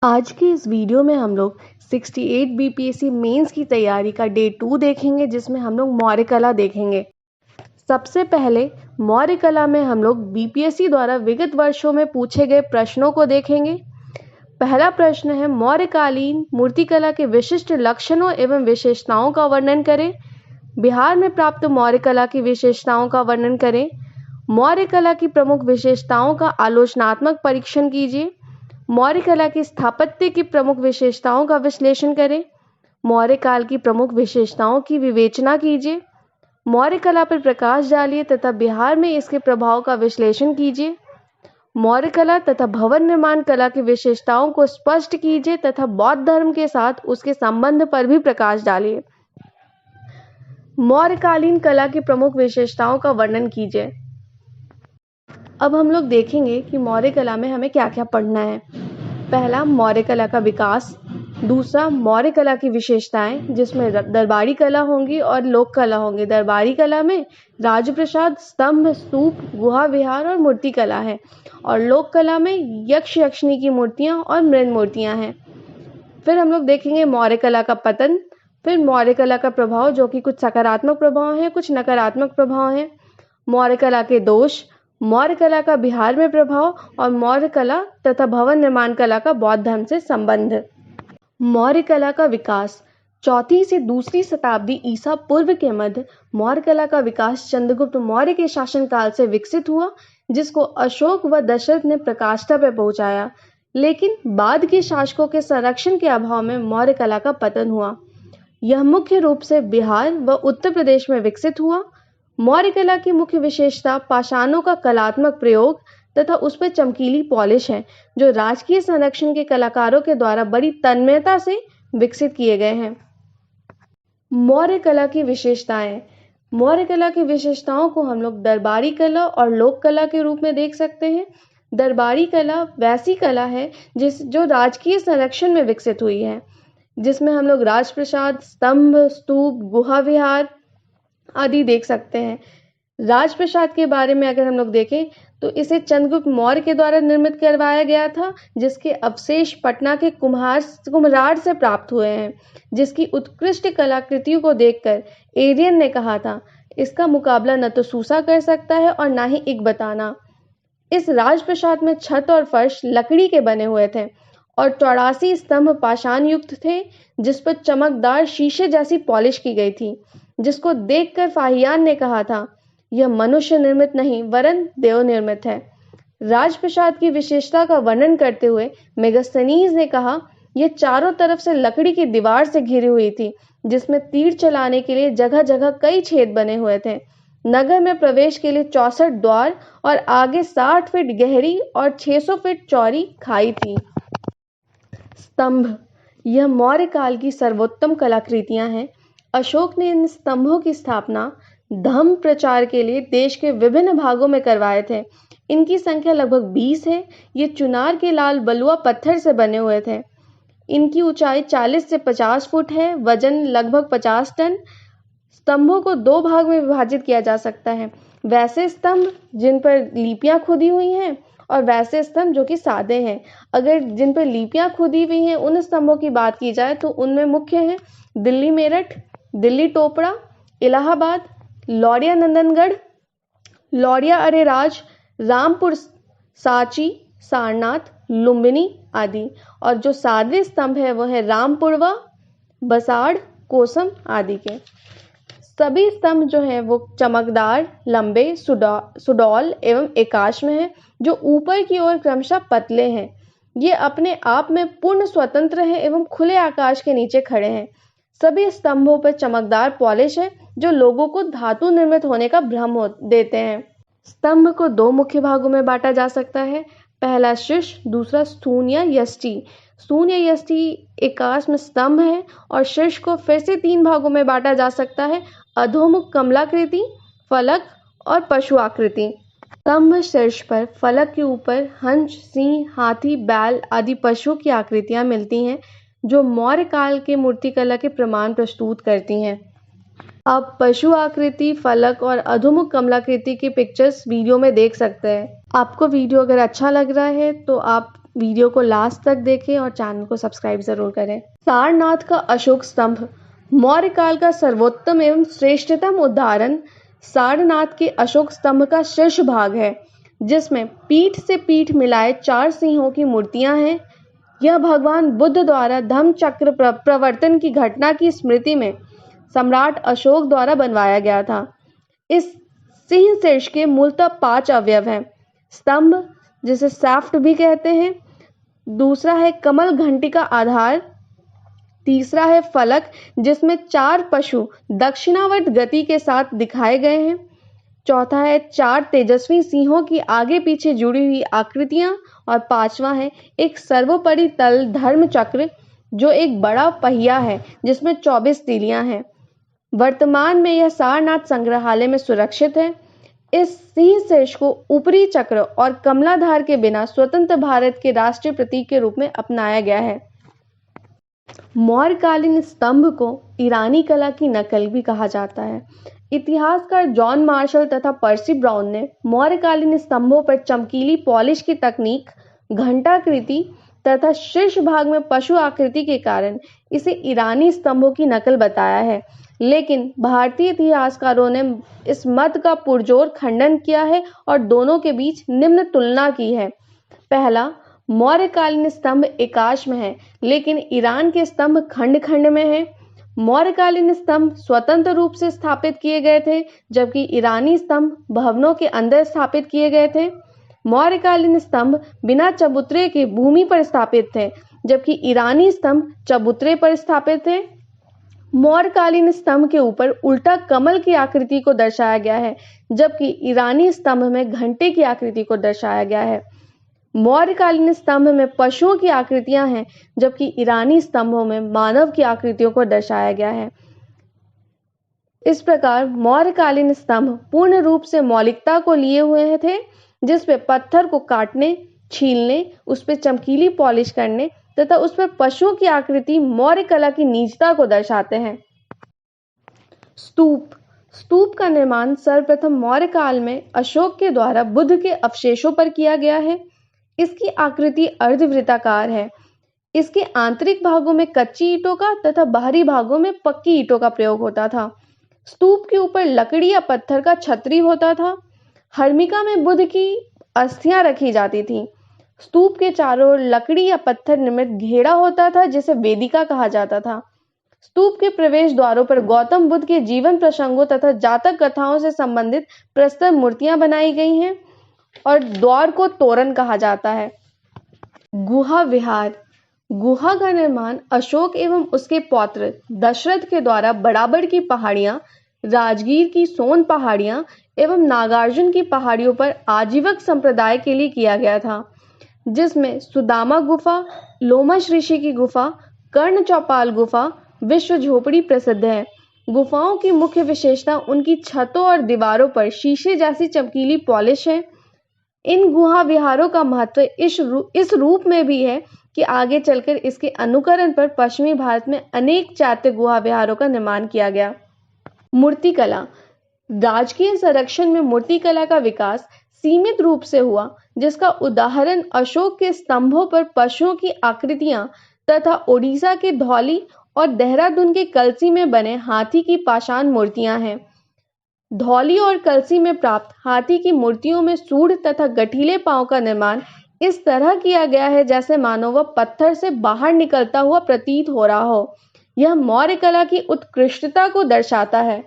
आज की इस वीडियो में हम लोग 68 बीपीएससी मेंस की तैयारी का डे 2 देखेंगे, जिसमें हम लोग मौर्य कला देखेंगे। सबसे पहले मौर्य कला में हम लोग बीपीएससी द्वारा विगत वर्षों में पूछे गए प्रश्नों को देखेंगे। पहला प्रश्न है, मौर्यकालीन मूर्तिकला के विशिष्ट लक्षणों एवं विशेषताओं का वर्णन करें। बिहार में प्राप्त मौर्य कला की विशेषताओं का वर्णन करें। मौर्य कला की प्रमुख विशेषताओं का आलोचनात्मक परीक्षण कीजिए। मौर्य कला की स्थापत्य की प्रमुख विशेषताओं का विश्लेषण करें। मौर्य काल की प्रमुख विशेषताओं की विवेचना कीजिए। मौर्य कला पर प्रकाश डालिए तथा बिहार में इसके प्रभाव का विश्लेषण कीजिए। मौर्य कला तथा भवन निर्माण कला की विशेषताओं को स्पष्ट कीजिए तथा बौद्ध धर्म के साथ उसके संबंध पर भी प्रकाश डालिए। मौर्यकालीन कला की प्रमुख विशेषताओं का वर्णन कीजिए। अब हम लोग देखेंगे कि मौर्य कला में हमें क्या क्या पढ़ना है। पहला, मौर्य कला का विकास। दूसरा, मौर्य कला की विशेषताएं, जिसमें दरबारी कला होंगी और लोक कला होंगी। दरबारी कला में राजप्रसाद, स्तंभ, स्तूप, गुहा विहार और मूर्ति कला है, और लोक कला में यक्ष यक्षिणी की मूर्तियां और मृण मूर्तियां हैं। फिर हम लोग देखेंगे मौर्य कला का पतन। फिर मौर्य कला का प्रभाव, जो कि कुछ सकारात्मक प्रभाव हैं, कुछ नकारात्मक प्रभाव हैं। मौर्य कला के दोष, मौर्य कला का बिहार में प्रभाव और मौर्य कला तथा भवन निर्माण कला का बौद्ध धर्म से संबंध। मौर्य कला का विकास। चौथी से दूसरी शताब्दी ईसा पूर्व के मध्य मौर्य कला का विकास चंद्रगुप्त मौर्य के शासनकाल से विकसित हुआ, जिसको अशोक व दशरथ ने प्रकाष्ठा पर पहुंचाया। लेकिन बाद के शासकों के संरक्षण के अभाव में मौर्य कला का पतन हुआ। यह मुख्य रूप से बिहार व उत्तर प्रदेश में विकसित हुआ। मौर्य कला की मुख्य विशेषता पाषाणों का कलात्मक प्रयोग तथा उस पर चमकीली पॉलिश है, जो राजकीय संरक्षण के कलाकारों के द्वारा बड़ी तन्मयता से विकसित किए गए हैं। मौर्य कला की विशेषताएं। मौर्य कला की विशेषताओं को हम लोग दरबारी कला और लोक कला के रूप में देख सकते हैं। दरबारी कला वैसी कला है जो राजकीय संरक्षण में विकसित हुई है, जिसमें हम लोग राजप्रसाद, स्तंभ, स्तूप, गुहा विहार आदि देख सकते हैं। राजप्रसाद के बारे में अगर हम लोग देखें तो इसे चंद्रगुप्त मौर्य के द्वारा निर्मित करवाया गया था, जिसके अवशेष पटना के कुम्हार से प्राप्त हुए हैं, जिसकी उत्कृष्ट कलाकृतियों को देखकर एरियन ने कहा था, इसका मुकाबला न तो सूसा कर सकता है और न ही इकबाताना। इस राजप्रसाद में छत और फर्श लकड़ी के बने हुए थे और 84 स्तंभ पाषाण युक्त थे, जिस पर चमकदार शीशे जैसी पॉलिश की गई थी, जिसको देखकर फाहियान ने कहा था, यह मनुष्य निर्मित नहीं वरन देव निर्मित है। राजप्रसाद की विशेषता का वर्णन करते हुए मेगास्थनीज ने कहा, यह चारों तरफ से लकड़ी की दीवार से घिरी हुई थी, जिसमें तीर चलाने के लिए जगह जगह कई छेद बने हुए थे। नगर में प्रवेश के लिए 64 द्वार और आगे 60 फीट गहरी और 600 फीट चौड़ी खाई थी। स्तंभ, यह मौर्य काल की सर्वोत्तम कलाकृतियां हैं। अशोक ने इन स्तंभों की स्थापना धम्म प्रचार के लिए देश के विभिन्न भागों में करवाए थे। इनकी संख्या लगभग 20 है। ये चुनार के लाल बलुआ पत्थर से बने हुए थे। इनकी ऊंचाई 40 से 50 फुट है, वजन लगभग 50 टन। स्तंभों को 2 भाग में विभाजित किया जा सकता है, वैसे स्तंभ जिन पर लिपियां खुदी हुई हैं और वैसे स्तंभ जो कि सादे हैं। अगर जिन पर लिपियां खुदी हुई हैं उन स्तंभों की बात की जाए तो उनमें मुख्य हैं दिल्ली मेरठ, दिल्ली टोपड़ा, इलाहाबाद, लौरिया नंदनगढ़, लौरिया अरेराज, रामपुर सांची, सारनाथ, लुम्बिनी आदि। और जो सादे स्तंभ है वो है रामपुरवा, बसाड़, कोसम आदि के। सभी स्तंभ जो हैं वो चमकदार, लंबे, सुडौल एवं एकाश में हैं, जो ऊपर की ओर क्रमशः पतले हैं। ये अपने आप में पूर्ण स्वतंत्र हैं एवं खुले आकाश के नीचे खड़े हैं। सभी स्तंभों पर चमकदार पॉलिश है, जो लोगों को धातु निर्मित होने का भ्रम देते हैं। स्तंभ को 2 मुख्य भागों में बांटा जा सकता है। पहला शीर्ष, दूसरा स्थूण या यष्टि। स्थूण या यष्टि एकाश में स्तंभ है और शीर्ष को फिर से 3 भागों में बांटा जा सकता है, अधोमुख कमलाकृति, फलक और पशु आकृति। स्तंभ शीर्ष पर फलक के ऊपर हंस, सिंह, हाथी, बैल आदि पशुओं की आकृतियां मिलती हैं, जो मौर्य काल के मूर्तिकला के प्रमाण प्रस्तुत करती हैं। आप पशु आकृति, फलक और अधोमुख कमलाकृति की पिक्चर्स वीडियो में देख सकते हैं। आपको वीडियो अगर अच्छा लग रहा है तो आप वीडियो को लास्ट तक देखें और चैनल को सब्सक्राइब जरूर करें। सारनाथ का अशोक स्तंभ मौर्य काल का सर्वोत्तम एवं श्रेष्ठतम उदाहरण सारनाथ के अशोक स्तंभ का शीर्ष भाग है, जिसमें पीठ से पीठ मिलाए 4 सिंहों की मूर्तियां हैं। यह भगवान बुद्ध द्वारा धम्म चक्र प्रवर्तन की घटना की स्मृति में सम्राट अशोक द्वारा बनवाया गया था। इस सिंह शीर्ष के मूलतः 5 अवयव हैं। स्तंभ, जिसे सैफ्ट भी कहते हैं, दूसरा है कमल घंटी का आधार, तीसरा है फलक जिसमें 4 पशु दक्षिणावर्त गति के साथ दिखाए गए हैं, चौथा है 4 तेजस्वी सिंहों की आगे पीछे जुड़ी हुई आकृतियां, और पांचवा है एक सर्वोपरि तल धर्म चक्र जो एक बड़ा पहिया है जिसमें 24 तीलियां हैं। वर्तमान में यह सारनाथ संग्रहालय में सुरक्षित है। इस सिंह शीर्ष को ऊपरी चक्र और कमलाधार के बिना स्वतंत्र भारत के राष्ट्रीय प्रतीक के रूप में अपनाया गया है। मौर्यकालीन स्तंभ को ईरानी कला की नकल भी कहा जाता है। इतिहासकार जॉन मार्शल तथा पर्सी ब्राउन ने मौर्यकालीन स्तंभों पर चमकीली पॉलिश की तकनीक, घंटाकृति तथा शीर्ष भाग में पशु आकृति के कारण इसे ईरानी स्तंभों की नकल बताया है, लेकिन भारतीय इतिहासकारों ने इस मत का पुरजोर खंडन किया है और दोनों के बीच निम्न तुलना की है। पहला, मौर्यकालीन स्तंभ एकाश में है, लेकिन ईरान के स्तंभ खंड खंड में है। मौर्यकालीन स्तंभ स्वतंत्र रूप से स्थापित किए गए थे, जबकि ईरानी स्तंभ भवनों के अंदर स्थापित किए गए थे। मौर्यकालीन स्तंभ बिना चबूतरे के भूमि पर स्थापित थे, जबकि ईरानी स्तंभ चबूतरे पर स्थापित थे। मौर्यकालीन स्तंभ के ऊपर उल्टा कमल की आकृति को दर्शाया गया है, जबकि ईरानी स्तंभ में घंटे की आकृति को दर्शाया गया है। मौर्यकालीन स्तंभ में पशुओं की आकृतियां हैं, जबकि ईरानी स्तंभों में मानव की आकृतियों को दर्शाया गया है। इस प्रकार मौर्यकालीन स्तंभ पूर्ण रूप से मौलिकता को लिए हुए थे, जिसपे पत्थर को काटने, छीलने, उस पर चमकीली पॉलिश करने तथा उस पर पशुओं की आकृति मौर्य कला की निजता को दर्शाते हैं। स्तूप का निर्माण सर्वप्रथम मौर्य काल में अशोक के द्वारा बुद्ध के अवशेषों पर किया गया है। इसकी आकृति अर्धवृत्ताकार है। इसके आंतरिक भागों में कच्ची ईंटों का तथा बाहरी भागों में पक्की ईंटों का प्रयोग होता था। स्तूप के ऊपर लकड़ी या पत्थर का छतरी होता था। हर्मिका में बुद्ध की अस्थियां रखी जाती थीं। स्तूप के चारों ओर लकड़ी या पत्थर निर्मित घेरा होता था, जिसे वेदिका कहा जाता था। स्तूप के प्रवेश द्वारों पर गौतम बुद्ध के जीवन प्रसंगों तथा जातक कथाओं से संबंधित प्रस्तुत मूर्तियां बनाई गई हैं और द्वार को तोरण कहा जाता है। गुहा विहार। गुहा का निर्माण अशोक एवं उसके पौत्र दशरथ के द्वारा बराबर की पहाड़ियां, राजगीर की सोन पहाड़ियां एवं नागार्जुन की पहाड़ियों पर आजीवक संप्रदाय के लिए किया गया था, जिसमें सुदामा गुफा, लोमश ऋषि की गुफा, कर्ण चौपाल गुफा, विश्व झोपड़ी प्रसिद्ध है। गुफाओं की मुख्य विशेषता उनकी छतों और दीवारों पर शीशे जैसी चमकीली पॉलिश है। इन गुहा विहारों का महत्व इस रूप में भी है कि आगे चलकर इसके अनुकरण पर पश्चिमी भारत में अनेक चैत्य गुहा विहारों का निर्माण किया गया। मूर्तिकला। राजकीय संरक्षण में मूर्तिकला का विकास सीमित रूप से हुआ, जिसका उदाहरण अशोक के स्तंभों पर पशुओं की आकृतियां तथा ओडिशा के धौली और देहरादून के कलसी में बने हाथी की पाषाण मूर्तियां हैं। धौली और कलसी में प्राप्त हाथी की मूर्तियों में सूढ़ तथा गठीले पांव का निर्माण इस तरह किया गया है जैसे मानो वह पत्थर से बाहर निकलता हुआ प्रतीत हो रहा हो। यह मौर्य कला की उत्कृष्टता को दर्शाता है।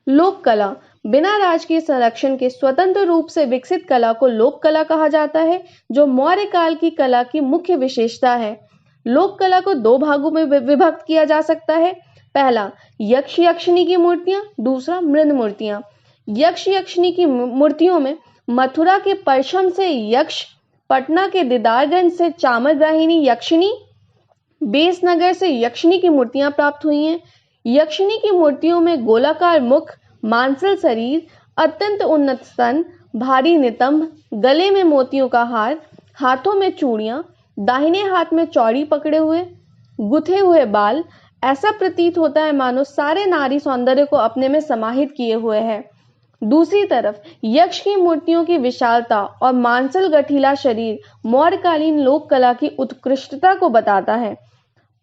लोक कला। बिना राजकीय संरक्षण के स्वतंत्र रूप से विकसित कला को लोक कला कहा जाता है, जो मौर्य काल की कला की मुख्य विशेषता है। लोक कला को 2 भागों में विभक्त किया जा सकता है। पहला, यक्ष यक्षिणी की मूर्तियां, दूसरा मृद मूर्तियां। यक्ष यक्षिणी की मूर्तियों में मथुरा के परशम से यक्ष, पटना के दीदारगंज से चामरग्राहिणी यक्षिणी, बेसनगर से यक्षिणी की मूर्तियां प्राप्त हुई हैं। यक्षिणी की मूर्तियों में गोलाकार मुख, मांसल शरीर, अत्यंत उन्नत स्तन, भारी नितंब, गले में मोतियों का हार, हाथों में चूड़ियां, दाहिने हाथ में चौड़ी पकड़े हुए, गुथे हुए बाल। ऐसा प्रतीत होता है मानो सारे नारी सौंदर्य को अपने में समाहित किए हुए है। दूसरी तरफ यक्ष की मूर्तियों की विशालता और मांसल गठीला शरीर मौर्यकालीन लोक कला की उत्कृष्टता को बताता है।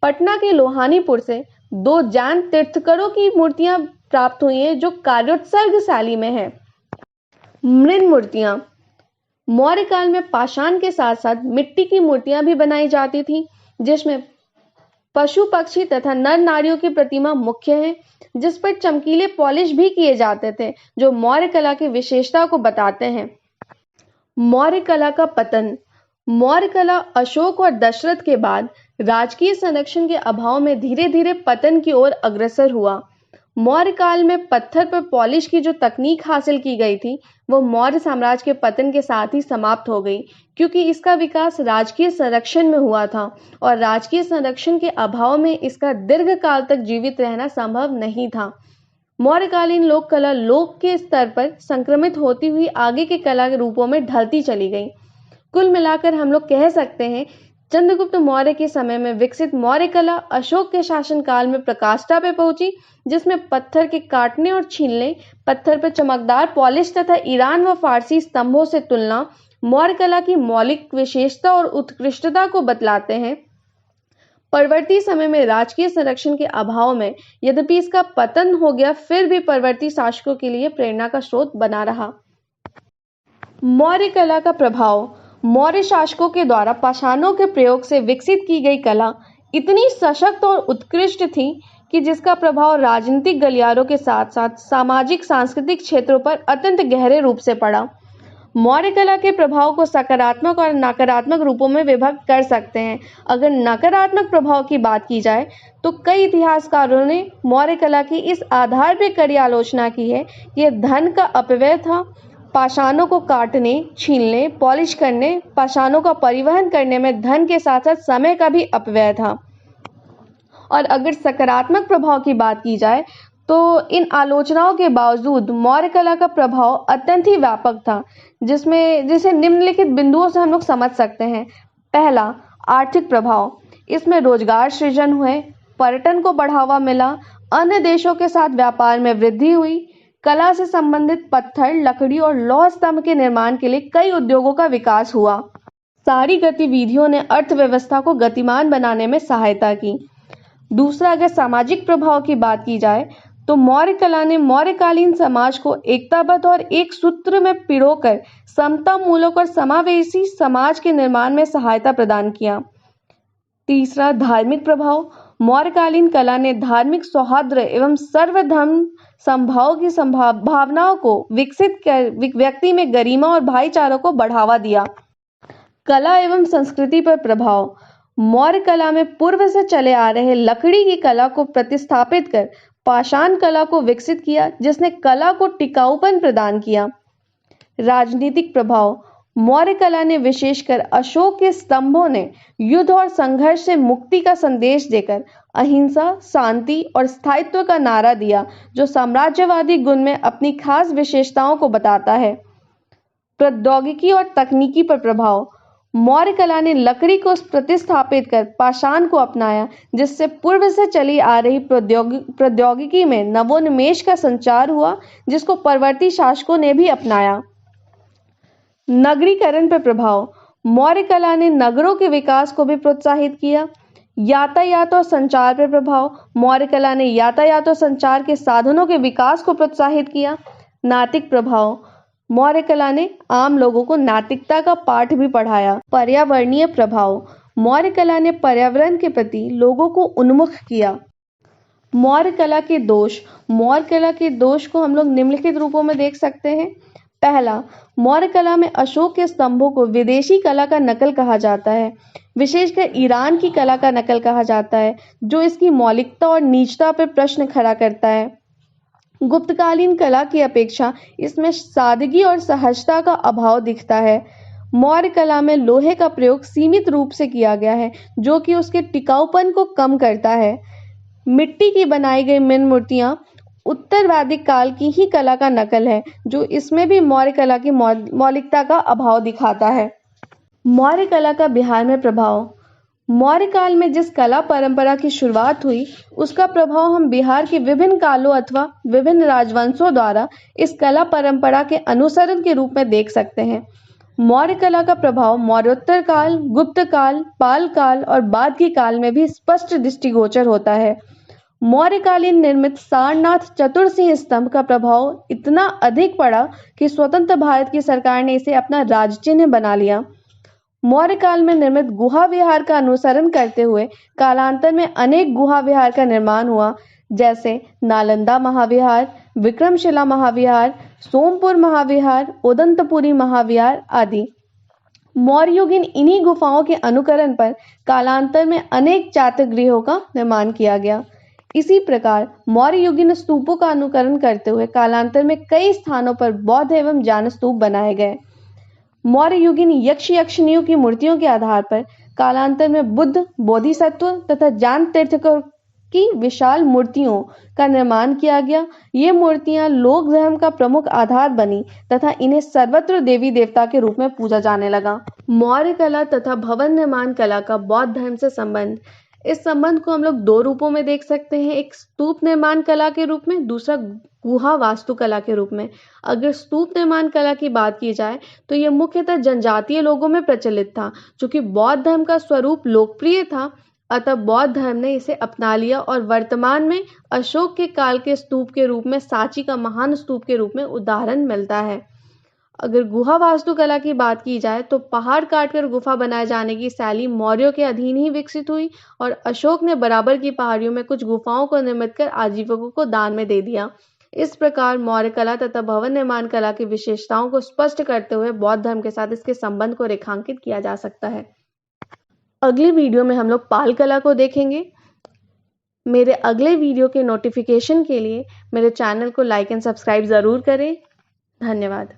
पटना के लोहानीपुर से 2 जैन तीर्थंकरों की मूर्तियां प्राप्त हुई हैं जो कार्योत्सर्ग शैली में है। मृण मूर्तियां मौर्य काल में पाषाण के साथ साथ मिट्टी की मूर्तियां भी बनाई जाती थी, जिसमें पशु पक्षी तथा नर नारियों की प्रतिमा मुख्य है, जिस पर चमकीले पॉलिश भी किए जाते थे, जो मौर्य कला की विशेषता को बताते हैं। मौर्य कला का पतन मौर्य कला अशोक और दशरथ के बाद राजकीय संरक्षण के अभाव में धीरे धीरे पतन की ओर अग्रसर हुआ। मौर्य काल में पत्थर पर पॉलिश की जो तकनीक हासिल की गई थी, वो मौर्य साम्राज्य के पतन के साथ ही समाप्त हो गई, क्योंकि इसका विकास राजकीय संरक्षण में हुआ था और राजकीय संरक्षण के अभाव में इसका दीर्घ काल तक जीवित रहना संभव नहीं था। मौर्यकालीन लोक कला लोक के स्तर पर संक्रमित होती हुई आगे के कला के रूपों में ढलती चली गई। कुल मिलाकर हम लोग कह सकते हैं, चंद्रगुप्त मौर्य के समय में विकसित मौर्य कला अशोक के शासनकाल में प्रकाष्ठा पे पहुंची, जिसमें पत्थर के काटने और छीलने, पत्थर पर चमकदार पॉलिश तथा ईरान व फारसी स्तंभों से तुलना मौर्य कला की मौलिक विशेषता और उत्कृष्टता को बतलाते हैं। परवर्ती समय में राजकीय संरक्षण के अभाव में यद्यपि इसका पतन हो गया, फिर भी परवर्ती शासकों के लिए प्रेरणा का स्रोत बना रहा। मौर्य कला का प्रभाव मौर्य शासकों के द्वारा पाषाणों के प्रयोग से विकसित की गई कला इतनी सशक्त और उत्कृष्ट थी कि जिसका प्रभाव राजनीतिक गलियारों के साथ साथ सामाजिक सांस्कृतिक क्षेत्रों पर अत्यंत गहरे रूप से पड़ा। मौर्य कला के प्रभाव को सकारात्मक और नकारात्मक रूपों में विभक्त कर सकते हैं। अगर नकारात्मक प्रभाव की बात की जाए तो कई इतिहासकारों ने मौर्य कला की इस आधार पर कड़ी आलोचना की है कि यह धन का अपव्यय था। पाषाणों को काटने, छीलने, पॉलिश करने, पाषाणों का परिवहन करने में धन के साथ साथ समय का भी अपव्यय था। और अगर सकारात्मक प्रभाव की बात की जाए तो इन आलोचनाओं के बावजूद मौर्य कला का प्रभाव अत्यंत ही व्यापक था, जिसे निम्नलिखित बिंदुओं से हम लोग समझ सकते हैं। पहला, आर्थिक प्रभाव। इसमें रोजगार सृजन हुए, पर्यटन को बढ़ावा मिला, अन्य देशों के साथ व्यापार में वृद्धि हुई, कला से संबंधित पत्थर, लकड़ी और लौह स्तंभ के निर्माण के लिए कई उद्योगों का विकास हुआ। सारी गतिविधियों ने अर्थव्यवस्था को गतिमान बनाने में सहायता की। दूसरा, अगर सामाजिक प्रभाव की बात की जाए तो मौर्य कला ने मौर्यकालीन समाज को एकताबद्ध और एक सूत्र में पिरोकर समता मूलक और समावेशी समाज के निर्माण में सहायता प्रदान किया। तीसरा, धार्मिक प्रभाव। मौर्यकालीन कला ने धार्मिक सौहार्द एवं सर्वधर्म समभाव की भावनाओं को विकसित कर व्यक्ति में गरिमा और भाईचारों को बढ़ावा दिया। कला एवं संस्कृति पर प्रभाव। मौर्य कला में पूर्व से चले आ रहे लकड़ी की कला को प्रतिस्थापित कर पाषाण कला को विकसित किया, जिसने कला को टिकाऊपन प्रदान किया। राजनीतिक प्रभाव। मौर्य कला ने विशेषकर अशोक के स्तंभों ने युद्ध और संघर्ष से मुक्ति का संदेश देकर अहिंसा, शांति और स्थायित्व का नारा दिया, जो साम्राज्यवादी गुण में अपनी खास विशेषताओं को बताता है। प्रौद्योगिकी और तकनीकी पर प्रभाव। मौर्य कला ने लकड़ी को प्रतिस्थापित कर पाषाण को अपनाया, जिससे पूर्व से चली आ रही प्रौद्योगिकी में नवोन्मेष का संचार हुआ, जिसको परवर्ती शासकों ने भी अपनाया। नगरीकरण पर प्रभाव। मौर्य कला ने नगरों के विकास को भी प्रोत्साहित किया। यातायात और संचार पर प्रभाव। मौर्य कला ने यातायात और संचार के साधनों के विकास को प्रोत्साहित किया। नैतिक प्रभाव। मौर्य कला ने आम लोगों को नैतिकता का पाठ भी पढ़ाया। पर्यावरणीय प्रभाव। मौर्य कला ने पर्यावरण के प्रति लोगों को उन्मुख किया। मौर्य कला के दोष। मौर्य कला के दोष को हम लोग निम्नलिखित रूपों में देख सकते हैं। पहला, मौर्य कला में अशोक के स्तंभों को विदेशी कला का नकल कहा जाता है, विशेषकर ईरान की कला का नकल कहा जाता है, जो इसकी मौलिकता और नीचता पर प्रश्न खड़ा करता है। गुप्तकालीन कला की अपेक्षा इसमें सादगी और सहजता का अभाव दिखता है। मौर्य कला में लोहे का प्रयोग सीमित रूप से किया गया है, जो कि उसके टिकाऊपन को कम करता है। मिट्टी की बनाई गई मृण मूर्तियां उत्तर वैदिक काल की ही कला का नकल है, जो इसमें भी मौर्य कला की मौलिकता का अभाव दिखाता है। मौर्य कला का बिहार में प्रभाव। मौर्य काल में जिस कला परंपरा की शुरुआत हुई, उसका प्रभाव हम बिहार के विभिन्न कालों अथवा विभिन्न राजवंशों द्वारा इस कला परंपरा के अनुसरण के रूप में देख सकते हैं। मौर्य कला का प्रभाव मौर्योत्तर काल, गुप्त काल, पाल काल और बाद के काल में भी स्पष्ट दृष्टिगोचर होता है। मौर्यकालीन निर्मित सारनाथ चतुर्सिंह स्तंभ का प्रभाव इतना अधिक पड़ा कि स्वतंत्र भारत की सरकार ने इसे अपना राजचिन्ह बना लिया। मौर्य काल में निर्मित गुहा विहार का अनुसरण करते हुए कालांतर में अनेक गुहा विहार का निर्माण हुआ, जैसे नालंदा महाविहार, विक्रमशिला महाविहार, सोमपुर महाविहार, उदंतपुरी महाविहार आदि। मौर्य युगीन इन्हीं गुफाओं के अनुकरण पर कालांतर में अनेक चातगृहों का निर्माण किया गया। इसी प्रकार मौर्य युगीन स्तूपों का अनुकरण करते हुए कालांतर में कई स्थानों पर बौद्ध एवं जैन स्तूप बनाए गए। मौर्य युगीन यक्ष यक्षिणियों की मूर्तियों के आधार पर कालांतर में बुद्ध, बोधिसत्व तथा जैन तीर्थंकरों की विशाल मूर्तियों का निर्माण किया गया। ये मूर्तियां लोक धर्म का प्रमुख आधार बनी तथा इन्हें सर्वत्र देवी देवता के रूप में पूजा जाने लगा। मौर्य कला तथा भवन निर्माण कला का बौद्ध धर्म से संबंध। इस संबंध को हम लोग दो रूपों में देख सकते हैं, एक स्तूप निर्माण कला के रूप में, दूसरा गुहा वास्तुकला के रूप में। अगर स्तूप निर्माण कला की बात की जाए तो यह मुख्यतः जनजातीय लोगों में प्रचलित था। चूंकि बौद्ध धर्म का स्वरूप लोकप्रिय था, अतः बौद्ध धर्म ने इसे अपना लिया और वर्तमान में अशोक के काल के स्तूप के रूप में सांची का महान स्तूप के रूप में उदाहरण मिलता है। अगर गुहा वास्तुकला की बात की जाए तो पहाड़ काटकर गुफा बनाए जाने की शैली मौर्यों के अधीन ही विकसित हुई और अशोक ने बराबर की पहाड़ियों में कुछ गुफाओं को निर्मित कर आजीविकों को दान में दे दिया। इस प्रकार मौर्य कला तथा भवन निर्माण कला की विशेषताओं को स्पष्ट करते हुए बौद्ध धर्म के साथ इसके संबंध को रेखांकित किया जा सकता है। अगली वीडियो में हम लोग पाल कला को देखेंगे। मेरे अगले वीडियो के नोटिफिकेशन के लिए मेरे चैनल को लाइक एंड सब्सक्राइब जरूर करें। धन्यवाद।